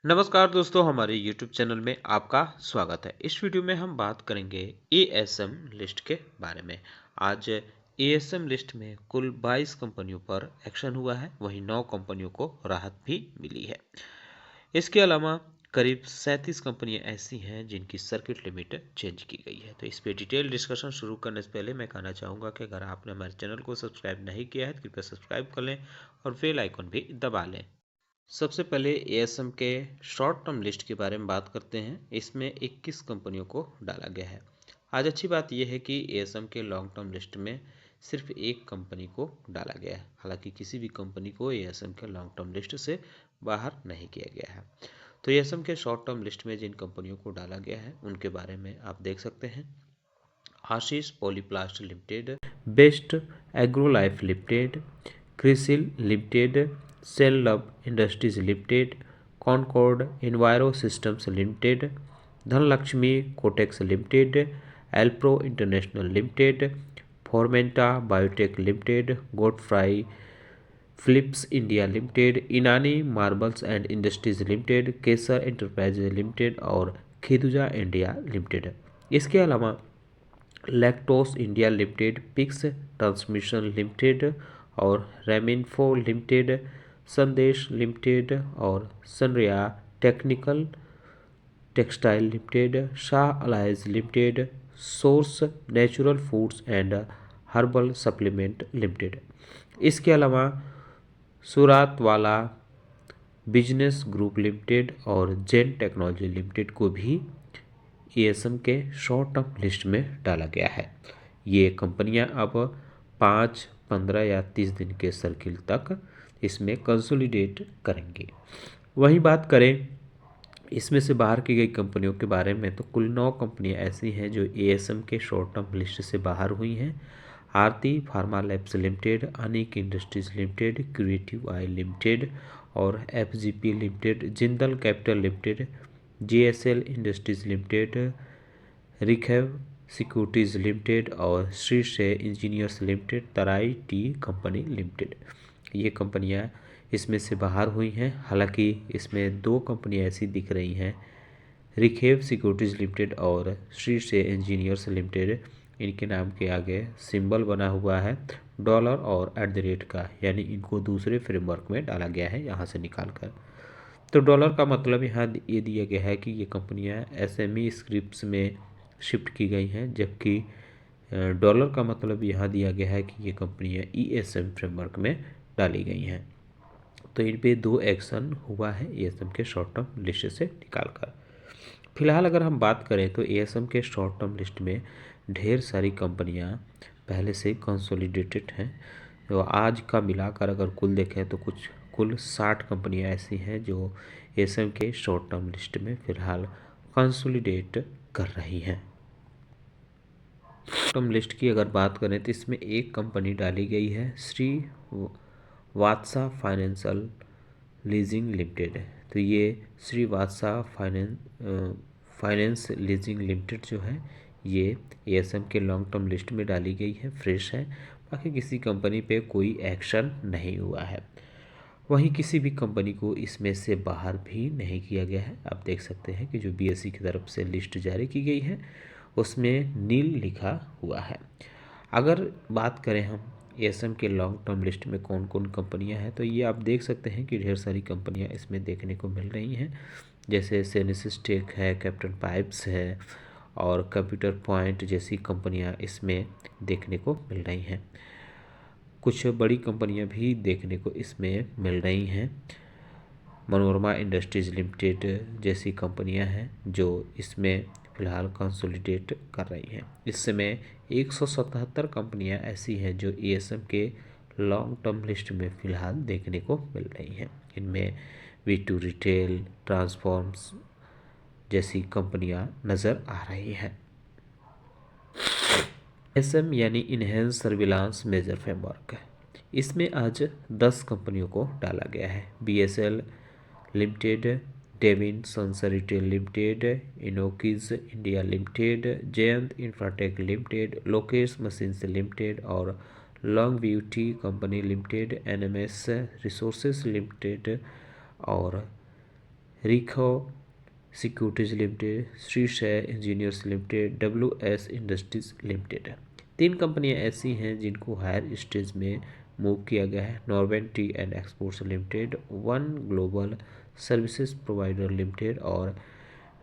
नमस्कार दोस्तों, हमारे YouTube चैनल में आपका स्वागत है। इस वीडियो में हम बात करेंगे एएसएम लिस्ट के बारे में। आज एएसएम लिस्ट में कुल 22 कंपनियों पर एक्शन हुआ है, वहीं 9 कंपनियों को राहत भी मिली है। इसके अलावा करीब 37 कंपनियां ऐसी हैं जिनकी सर्किट लिमिट चेंज की गई है। तो इस पे डिटेल डिस्कशन शुरू करने से पहले मैं कहना चाहूँगा कि अगर आपने हमारे चैनल को सब्सक्राइब नहीं किया है तो कृपया सब्सक्राइब कर लें और बेल आइकन भी दबा लें। सबसे पहले एएसएम के शॉर्ट टर्म लिस्ट के बारे में बात करते हैं। इसमें 21 कंपनियों को डाला गया है। आज अच्छी बात यह है कि एएसएम के लॉन्ग टर्म लिस्ट में सिर्फ एक कंपनी को डाला गया है। हालांकि किसी भी कंपनी को एएसएम के लॉन्ग टर्म लिस्ट से बाहर नहीं किया गया है। तो एएसएम के शॉर्ट टर्म लिस्ट में जिन कंपनियों को डाला गया है उनके बारे में आप देख सकते हैं। Ashish Polyplast limited, best Agrolife limited, Crisil limited, Sel Love industries limited, Concord Enviro systems limited, Dhanlaxmi Cotex limited, Elpro international limited, Fermenta Biotech limited, Godfrey Phillips India limited, Inani marbles and industries limited, Kesar enterprises limited और Kiduja India limited. इसके अलावा Lactose India limited, Pix transmission limited और Raminfo limited, Sandesh limited और Sanrhea technical textile limited, Shah alliance limited, source natural foods and herbal supplement limited. इसके अलावा सुरातवाला business group limited और जेन technology limited को भी एएसएम के शॉर्ट टर्म लिस्ट में डाला गया है। ये कंपनियां अब 5, 15 या 30 दिन के सर्किल तक इसमें कंसोलिडेट करेंगी। वहीं बात करें इसमें से बाहर की गई कंपनियों के बारे में, तो कुल 9 कंपनियां ऐसी हैं जो एएसएम के शॉर्ट टर्म लिस्ट से बाहर हुई हैं। Aarti pharma labs limited, Anik industries limited, creative eye limited और FGP limited, Jindal capital limited, JSL industries limited, Rikhav securities limited और श्री से engineers limited, Terai tea company limited. ये कंपनियां इसमें से बाहर हुई हैं। हालांकि इसमें 2 कंपनियां ऐसी दिख रही हैं, रिखेव सिक्योरिटीज़ लिमिटेड और श्री से इंजीनियर्स लिमिटेड। इनके नाम के आगे सिंबल बना हुआ है डॉलर और @ का, यानी इनको दूसरे फ्रेमवर्क में डाला गया है यहाँ से निकाल कर। तो डॉलर का मतलब यहाँ ये दिया गया है कि ये कंपनियाँ एसएमई स्क्रिप्ट्स में शिफ्ट की गई हैं, जबकि डॉलर का मतलब यहाँ दिया गया है कि ये कंपनियाँ ईएसएम फ्रेमवर्क में डाली गई हैं। तो इन पे 2 एक्शन हुआ है एएसएम के शॉर्ट टर्म लिस्ट से निकाल कर। फिलहाल अगर हम बात करें तो एएसएम के शॉर्ट टर्म लिस्ट में ढेर सारी कंपनियां पहले से कंसोलिडेटेड हैं। तो आज का मिलाकर अगर कुल देखें तो कुल 60 कंपनियां ऐसी हैं जो एएसएम के शॉर्ट टर्म लिस्ट में फ़िलहाल कंसोलिडेट कर रही हैं। शॉर्ट टर्म लिस्ट की अगर बात करें तो इसमें एक कंपनी डाली गई है, Shri Vatsa financial leasing limited. तो ये श्रीवात्सा फाइनेंस लीजिंग लिमिटेड जो है ये एएसएम के लॉन्ग टर्म लिस्ट में डाली गई है, फ्रेश है। बाकी किसी कंपनी पे कोई एक्शन नहीं हुआ है। वहीं किसी भी कंपनी को इसमें से बाहर भी नहीं किया गया है। आप देख सकते हैं कि जो बीएसई की तरफ से लिस्ट जारी की गई है उसमें नील लिखा हुआ है। अगर बात करें हम एएसएम के लॉन्ग टर्म लिस्ट में कौन कौन कंपनियां हैं, तो ये आप देख सकते हैं कि ढेर सारी कंपनियां इसमें देखने को मिल रही हैं, जैसे सेनेसिस टेक है, कैप्टन पाइप्स है और कंप्यूटर पॉइंट जैसी कंपनियां इसमें देखने को मिल रही हैं। कुछ बड़ी कंपनियां भी देखने को इसमें मिल रही हैं। मनोरमा इंडस्ट्रीज लिमिटेड जैसी कंपनियां हैं जो इसमें फ़िलहाल कंसोलिडेट कर रही हैं। इस समय 177 कंपनियां ऐसी हैं जो एएसएम के लॉन्ग टर्म लिस्ट में फ़िलहाल देखने को मिल रही हैं। इनमें V2 रिटेल, ट्रांसफॉर्म्स जैसी कंपनियां नज़र आ रही हैं। एएसएम यानी इन्हेंस सर्विलांस मेजर फ्रेमवर्क, इसमें आज 10 कंपनियों को डाला गया है। BSL limited, Devin sons retail limited, Innokaiz India limited, Jayant infratech limited, Lokesh machines limited और long beauty company limited, NMS resources limited और Rikho securities limited, Shri share engineers limited, WS industries limited. 3 कंपनियां ऐसी हैं जिनको हायर स्टेज में move किया गया है। नॉर्वेन T and exports limited, one global services provider limited और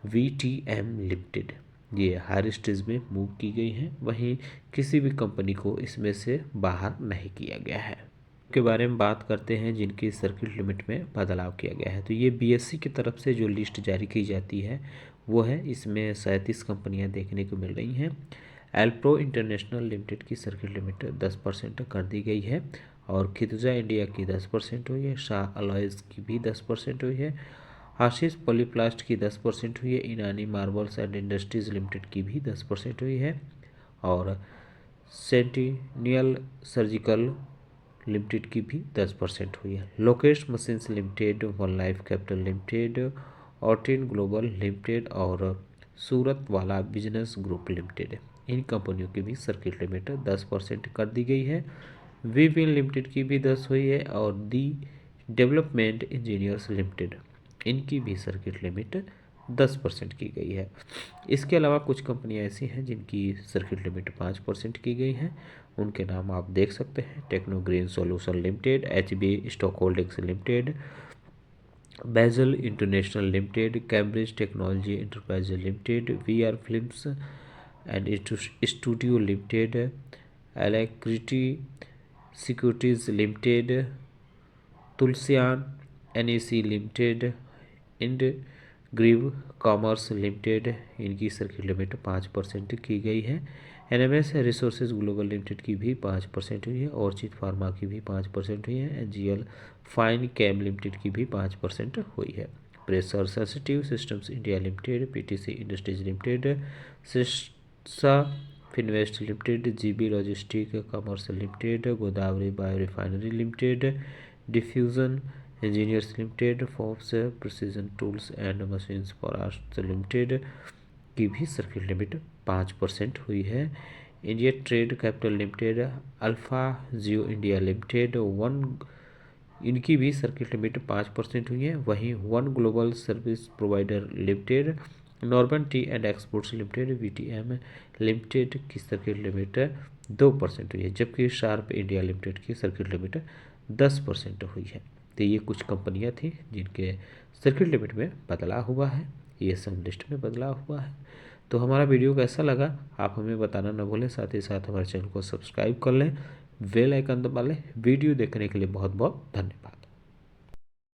VTM लिमिटेड, ये हायर स्टेज में मूव की गई हैं। वहीं किसी भी कंपनी को इसमें से बाहर नहीं किया गया है। के बारे में बात करते हैं जिनकी सर्किट लिमिट में बदलाव किया गया है। तो ये BSE की तरफ से जो लिस्ट जारी की जाती है वो है, इसमें 37 कंपनियां देखने को मिल रही हैं। एल्प्रो इंटरनेशनल लिमिटेड की सर्किट लिमिट 10% कर दी गई है और खितजा इंडिया की 10% हुई है। शाह अलॉयज़ की भी 10% हुई है। आशीष पॉलीप्लास्ट की 10% हुई है। Inani marbles and industries limited की भी 10% हुई है और सेंटिनियल सर्जिकल लिमिटेड की भी 10% हुई है। Lokesh machines limited, one life capital limited, Ortin global limited और सूरत वाला बिजनेस ग्रुप लिमिटेड, इन कंपनियों की भी सर्किट लिमिट 10% कर दी गई है। विविन लिमिटेड की भी 10 हुई है और दी डेवलपमेंट इंजीनियर्स लिमिटेड, इनकी भी सर्किट लिमिट 10% की गई है। इसके अलावा कुछ कंपनियां ऐसी हैं जिनकी सर्किट लिमिट 5% की गई है। उनके नाम आप देख सकते हैं। Techno green solution limited, HB stock holdings limited, Bezel international limited, Cambridge technology enterprise limited, VR films and studio limited, Alacrity securities limited, Tulsian NEC limited, इंड ग्रीव कॉमर्स लिमिटेड, इनकी सर्किट लिमिट 5% की गई है। NMS रिसोर्सेज ग्लोबल लिमिटेड की भी 5% हुई है। ऑर्चिड फार्मा की भी 5% हुई है। NGL फाइन कैम लिमिटेड की भी 5% हुई है। Pressure sensitive systems India limited, PTC industries limited, Sissa Finvest limited, GB logistic commerce limited, Godavari bio refinery limited, diffusion engineers limited, Forbes precision tools and machines परास्ट limited की भी circuit limit 5% हुई है। India trade capital limited, alpha geo India limited, इनकी भी circuit limit 5% हुई है। वहीं one global service provider limited, Norben tea and exports limited, VTM limited की सर्किट लिमिट 2% हुई है, जबकि शार्प इंडिया लिमिटेड की सर्किट लिमिट 10% हुई है। तो ये कुछ कंपनियां थी जिनके सर्किट लिमिट में बदलाव हुआ है, ESM लिस्ट में बदलाव हुआ है। तो हमारा वीडियो कैसा लगा आप हमें बताना न भूलें। साथ ही साथ हमारे चैनल को सब्सक्राइब कर लें, बेल आइकन दबा लें। वीडियो देखने के लिए बहुत बहुत धन्यवाद।